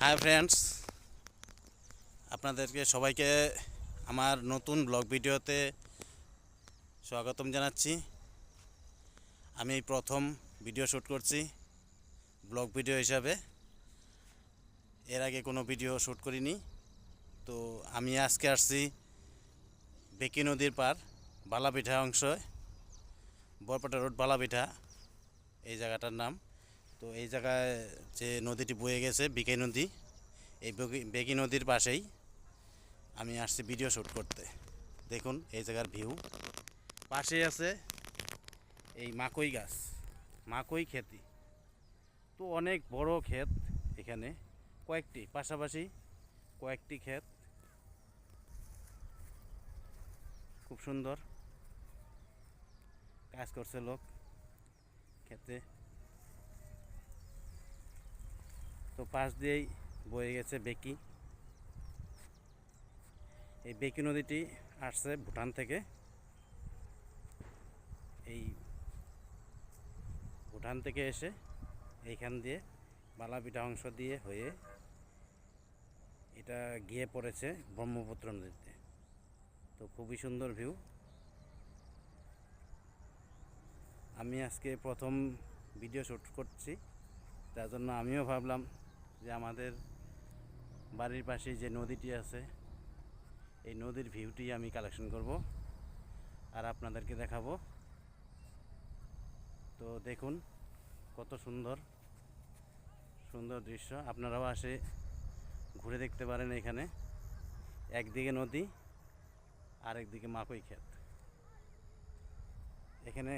Hi friends, আপনাদেরকে সবাইকে আমার নতুন ব্লগ ভিডিওতে স্বাগতম জানাচ্ছি। আমি এই প্রথম ভিডিও শ্যুট করছি ব্লগ ভিডিও হিসাবে। এর আগে কোনো ভিডিও শ্যুট করিনি। তো আমি আজকে আসছি বেকি নদীর পার বালাপিঠা অংশ, বরপাটা রোড বালাপিঠা এই জায়গাটার নাম। তো এই জায়গায় যে নদীটি বয়ে গেছে বিকে নদী, এই বেকি নদীর পাশেই আমি আসছি ভিডিও শ্যুট করতে। দেখুন এই জায়গার ভিউ। পাশেই আছে এই মাকই গাছ, মাকই খেতি। তো অনেক বড় ক্ষেত এখানে, কয়েকটি পাশাপাশি কয়েকটি ক্ষেত, খুব সুন্দর কাজ করছে লোক ক্ষেতে। তো পাশ দিয়েই বয়ে গেছে বেকি। এই বেকি নদীটি আসছে ভুটান থেকে। এই ভুটান থেকে এসে এইখান দিয়ে বালাপিঠা অংশ দিয়ে হয়ে এটা গিয়ে পড়েছে ব্রহ্মপুত্র নদীতে। তো খুবই সুন্দর ভিউ। আমি আজকে প্রথম ভিডিও শ্যুট করছি, তার জন্য আমিও ভাবলাম যে আমাদের বাড়ির পাশে যে নদীটি আছে এই নদীর ভিউটি আমি কালেকশন করব আর আপনাদেরকে দেখাবো। তো দেখুন কত সুন্দর সুন্দর দৃশ্য, আপনারাও আসে ঘুরে দেখতে পারেন। এখানে একদিকে নদী আর একদিকে মাকই ক্ষেত। এখানে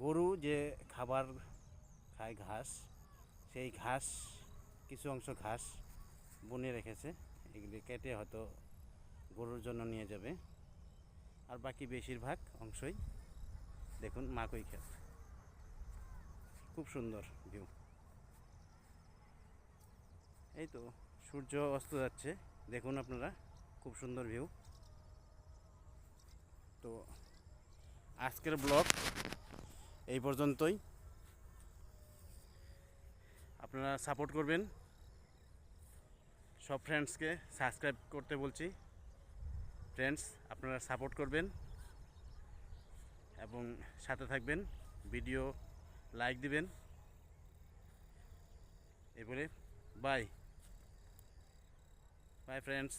গরু যে খাবার খায় ঘাস, সেই ঘাস কিছু অংশ ঘাস বনে রেখেছে, এগুলি কেটে হয়তো গরুর জন্য নিয়ে যাবে। আর বাকি বেশিরভাগ অংশই দেখুন মাকই ক্ষেত। খুব সুন্দর ভিউ। এই তো সূর্য অস্ত যাচ্ছে, দেখুন আপনারা, খুব সুন্দর ভিউ। তো আজকের ব্লগ এই পর্যন্তই। আপনারা সাপোর্ট করবেন, সব ফ্রেন্ডসকে সাবস্ক্রাইব করতে বলছি। ফ্রেন্ডস আপনারা সাপোর্ট করবেন এবং সাথে থাকবেন, ভিডিও লাইক দিবেন। এই বলে বাই বাই ফ্রেন্ডস।